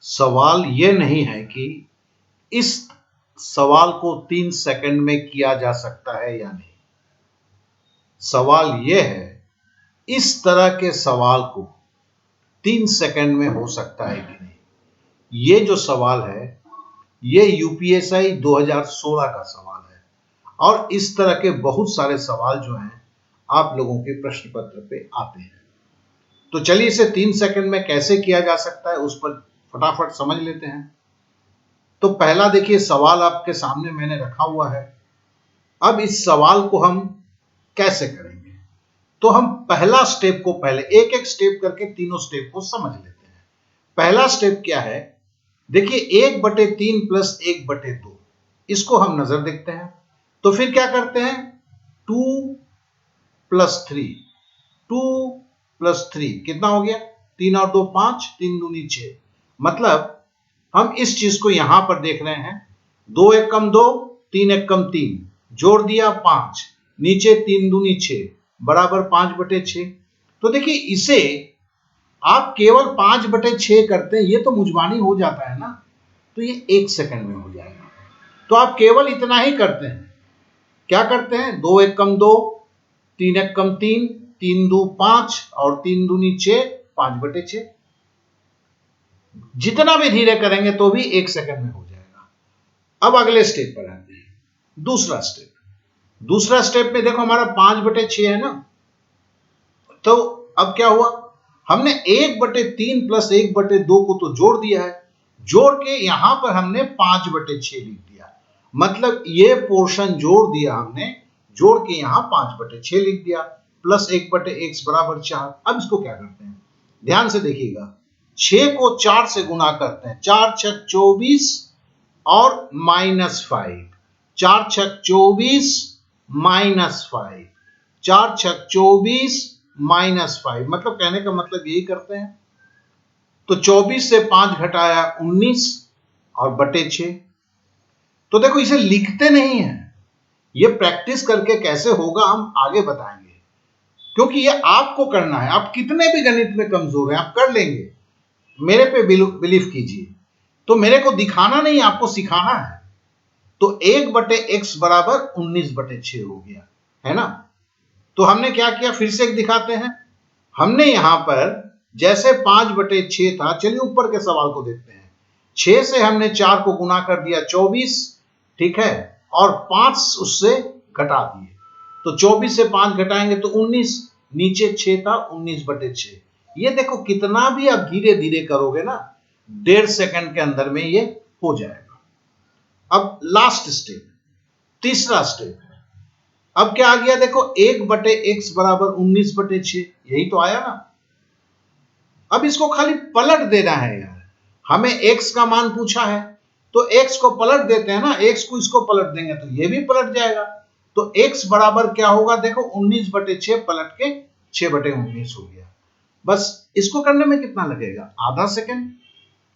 सवाल ये नहीं है कि इस सवाल को 3 सेकंड में किया जा सकता है या नहीं। सवाल ये है इस तरह के सवाल को 3 सेकंड में हो सकता है कि नहीं। ये जो सवाल है ये यूपीएससी 2016 का सवाल है और इस तरह के बहुत सारे सवाल जो हैं आप लोगों के प्रश्न पत्र पे आते हैं। तो चलिए इसे 3 सेकंड में कैसे किया जा सकता है उस पर फटाफट समझ लेते हैं। तो पहला देखिए सवाल आपके सामने मैंने रखा हुआ है। अब इस सवाल को हम कैसे करेंगे, तो हम पहला स्टेप को पहले एक एक स्टेप करके तीनों स्टेप को समझ लेते हैं। पहला स्टेप क्या है, देखिए 1/3 प्लस 1/2 इसको हम नजर देखते हैं। तो फिर क्या करते हैं 2 + 3, 2 + 3 कितना हो गया 3 और 2 5, 3 दूनी 6। मतलब हम इस चीज को यहां पर देख रहे हैं 2 × 1 = 2, 3 × 1 = 3, जोड़ दिया 5, नीचे 3 दूनी 6 बराबर 5/6। तो देखिए इसे आप केवल 5/6 करते हैं, ये तो मुजबानी हो जाता है ना, तो ये 1 सेकंड में हो जाएगा। तो आप केवल इतना ही करते हैं, क्या करते हैं 2 × 1 = 2, 3 × 1 = 3, 3 2 5 और 3 दूनी 6, 5/6। जितना भी धीरे करेंगे तो भी 1 सेकंड में हो जाएगा। अब अगले स्टेप पर आते हैं, दूसरा स्टेप। दूसरा स्टेप में देखो हमारा 5/6 है ना, तो अब क्या हुआ हमने 1/3 + 1/2 को तो जोड़ दिया है, जोड़ के यहां पर हमने 5/6 लिख दिया। मतलब ये पोर्शन जोड़ दिया हमने, जोड़ के यहां 5/6 लिख दिया, प्लस 1/x = 4। अब इसको क्या करते हैं, ध्यान से देखिएगा 6 को 4 से गुना करते हैं, 4 × 6 = 24 और -5, 4 × 6 = 24 -5, 4 × 6 = 24 -5। मतलब कहने का मतलब यही करते हैं। तो 24 से 5 घटाया 19 और /6। तो देखो इसे लिखते नहीं है, ये प्रैक्टिस करके कैसे होगा हम आगे बताएंगे, क्योंकि ये आपको करना है। आप कितने भी गणित में कमजोर हैं आप कर लेंगे, मेरे पे बिलीव कीजिए। तो मेरे को दिखाना नहीं, आपको सिखाना है। तो 1/x = 19/6 हो गया, है ना। तो हमने क्या किया, फिर से एक दिखाते हैं। हमने यहां पर जैसे 5/6 था, चलिए ऊपर के सवाल को देखते हैं। 6 से हमने 4 को गुना कर दिया 24, ठीक है, और 5 उससे घटा दिए। तो 24 से 5 घटाएंगे तो 19, नीचे 6 था 19/6। ये देखो कितना भी आप धीरे धीरे करोगे ना, 1.5 सेकंड के अंदर में ये हो जाएगा। अब लास्ट स्टेप, तीसरा स्टेप है। अब क्या आ गया देखो 1/x = 19/6, यही तो आया ना। अब इसको खाली पलट देना है यार, हमें x का मान पूछा है तो x को पलट देते हैं ना, x को इसको पलट देंगे तो ये भी पलट जाएगा। तो x बराबर क्या होगा देखो 19/6 पलट के 6/19 हो गया। बस इसको करने में कितना लगेगा, आधा सेकंड,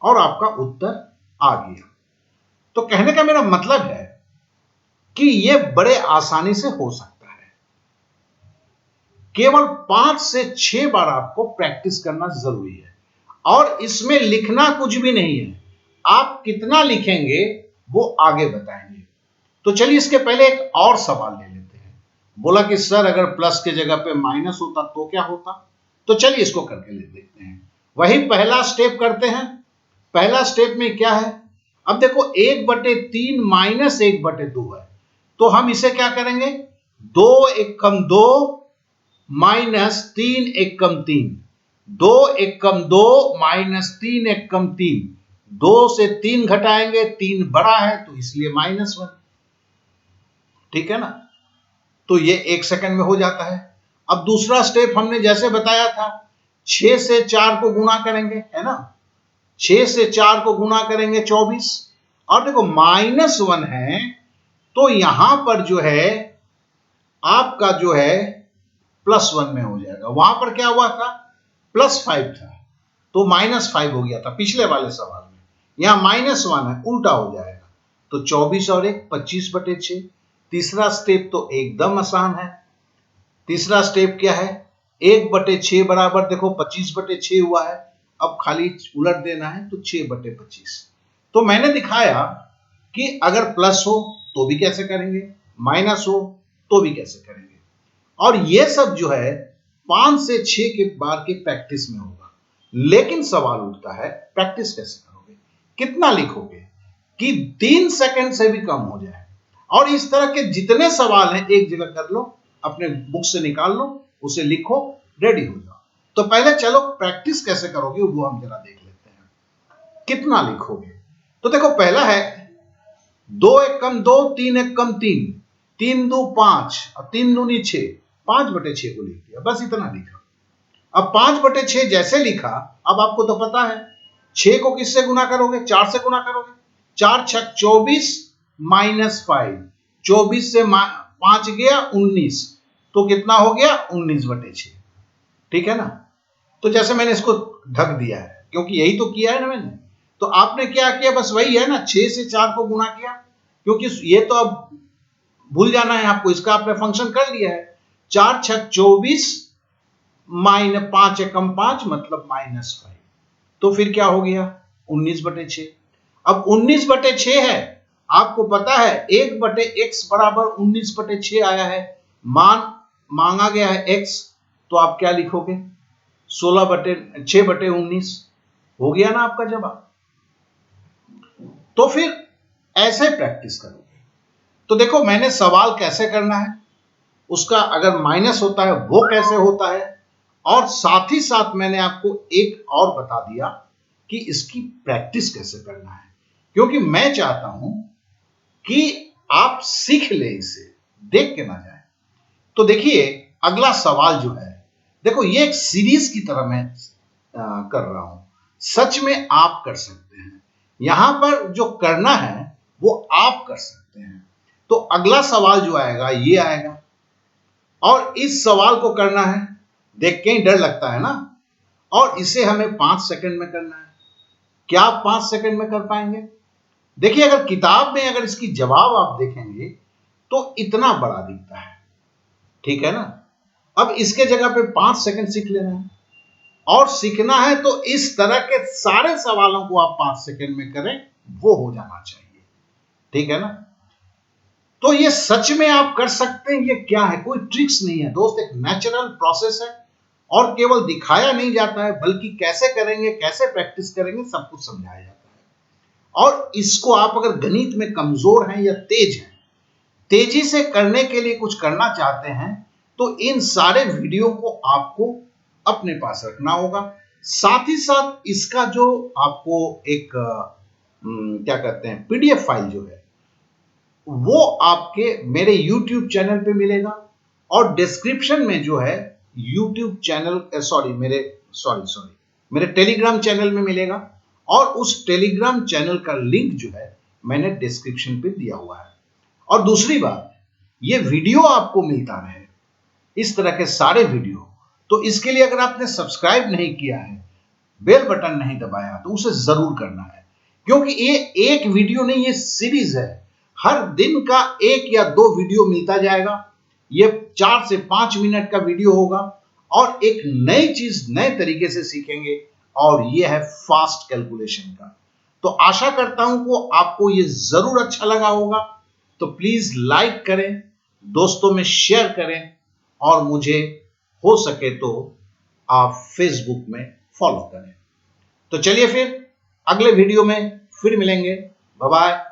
और आपका उत्तर आ गया। तो कहने का मेरा मतलब है कि ये बड़े आसानी से हो सकता है। केवल 5 से 6 बार आपको प्रैक्टिस करना जरूरी है, और इसमें लिखना कुछ भी नहीं है। आप कितना लिखेंगे वो आगे बताएंगे। तो चलिए इसके पहले एक और सवाल ले लेते हैं। बोला कि सर अगर प्लस के जगह पे माइनस होता तो क्या होता। तो चलिए इसको करके ले देखते हैं। वही पहला स्टेप करते हैं। पहला स्टेप में क्या है, अब देखो 1/3 - 1/2 है, तो हम इसे क्या करेंगे 2 × 1 = 2 -3 × 1 = 3, 2 × 1 = 2 -3 × 1 = 3, 2 से 3 घटाएंगे, 3 बड़ा है तो इसलिए -1, ठीक है ना। तो ये 1 सेकंड में हो जाता है। अब दूसरा स्टेप हमने जैसे बताया था, 6 से 4 को गुणा करेंगे, है ना, 6 से 4 को गुणा करेंगे 24, और देखो -1 है तो यहां पर जो है आपका जो है +1 में हो जाएगा। वहां पर क्या हुआ था +5 था तो -5 हो गया था पिछले वाले सवाल में, यहां -1 है, उल्टा हो जाएगा। तो 24 और 1 25/6। तीसरा स्टेप तो एकदम आसान है। तीसरा स्टेप क्या है, 1/6 बराबर देखो 25/6 हुआ है, अब खाली उलट देना है, तो 6/25। तो मैंने दिखाया कि अगर प्लस हो तो भी कैसे करेंगे, माइनस हो तो भी कैसे करेंगे। और ये सब जो है 5 से 6 के बार के प्रैक्टिस में होगा। लेकिन सवाल उठता है, प्रैक्टिस कैसे करोगे, कितना लिखोगे कि 3 सेकंड से भी कम हो जाए। और इस तरह के जितने सवाल हैं एक जगह कर लो, अपने बुक से निकाल लो, उसे लिखो, रेडी हो जाओ। तो पहले चलो प्रैक्टिस कैसे करोगे वो हम जरा देख लेते हैं, कितना लिखोगे। तो देखो पहला है 2 एक कम 2, 3 एक कम 3, 3 2 5 और 3 दूनी 6, 5/6 को लिख दिया, बस इतना लिखा। अब 5/6 जैसे लिखा, अब आपको तो पता है 6 को किससे गुना करोगे, 4 से गुना करोगे। 4 छक 24 -5, 24 से 5 गया 19, तो कितना हो गया 19/6। ठीक है ना। तो जैसे मैंने इसको ढक दिया है, क्योंकि यही तो किया है ना मैंने। तो आपने क्या किया, बस वही है ना, 6 से 4 को गुना किया, क्योंकि ये तो अब भूल जाना है आपको, इसका आपने फंक्शन कर लिया है। 4 छक 24 -5 एकम 5 मतलब -5, तो फिर क्या हो गया 19/6। अब 19/6 है, आपको पता है 1/x बराबर 19/6 आया है, मान मांगा गया है x, तो आप क्या लिखोगे 6/19 हो गया ना आपका जवाब। तो फिर ऐसे प्रैक्टिस करोगे। तो देखो मैंने सवाल कैसे करना है, उसका अगर माइनस होता है वो कैसे होता है, और साथ ही साथ मैंने आपको एक और बता दिया कि इसकी प्रैक्टिस कैसे करना है, क्योंकि मैं चाहता हूं कि आप सीख ले, इसे देख के ना जाए। तो देखिए अगला सवाल जो है, देखो ये एक सीरीज की तरह मैं कर रहा हूं, सच में आप कर सकते हैं। यहां पर जो करना है वो आप कर सकते हैं। तो अगला सवाल जो आएगा ये आएगा, और इस सवाल को करना है, देख के ही डर लगता है ना, और इसे हमें 5 सेकंड में करना है। क्या आप 5 सेकंड में कर पाएंगे? देखिए अगर किताब में अगर इसकी जवाब आप देखेंगे तो इतना बड़ा दिखता है, ठीक है ना। अब इसके जगह पे 5 सेकंड सीख लेना है, और सीखना है तो इस तरह के सारे सवालों को आप 5 सेकंड में करें, वो हो जाना चाहिए, ठीक है ना। तो ये सच में आप कर सकते हैं, ये क्या है, कोई ट्रिक्स नहीं है दोस्त, एक नेचुरल प्रोसेस है, और केवल दिखाया नहीं जाता है, बल्कि कैसे करेंगे, कैसे प्रैक्टिस करेंगे, सब कुछ समझाया जाता है। और इसको आप अगर गणित में कमजोर हैं या तेज हैं, तेजी से करने के लिए कुछ करना चाहते हैं, तो इन सारे वीडियो को आपको अपने पास रखना होगा। साथ ही साथ इसका जो आपको एक क्या कहते हैं पीडीएफ फाइल जो है, वो आपके मेरे YouTube चैनल पे मिलेगा, और डिस्क्रिप्शन में जो है YouTube चैनल मेरे टेलीग्राम चैनल में मिलेगा, और उस टेलीग्राम चैनल का लिंक जो है मैंने डिस्क्रिप्शन पे दिया हुआ है। और दूसरी बात, ये वीडियो आपको मिलता रहे, इस तरह के सारे वीडियो, तो इसके लिए अगर आपने सब्सक्राइब नहीं किया है, बेल बटन नहीं दबाया, तो उसे जरूर करना है, क्योंकि ये एक वीडियो नहीं, ये सीरीज है। हर दिन का 1 या 2 वीडियो मिलता जाएगा। ये 4 से 5 मिनट का वीडियो होगा, और एक नई चीज नए तरीके से सीखेंगे, और ये है फास्ट कैलकुलेशन का। तो आशा करता हूं कि आपको ये जरूर अच्छा लगा होगा। तो प्लीज लाइक करें, दोस्तों में शेयर करें, और मुझे हो सके तो आप फेसबुक में फॉलो करें। तो चलिए फिर अगले वीडियो में फिर मिलेंगे। Bye bye.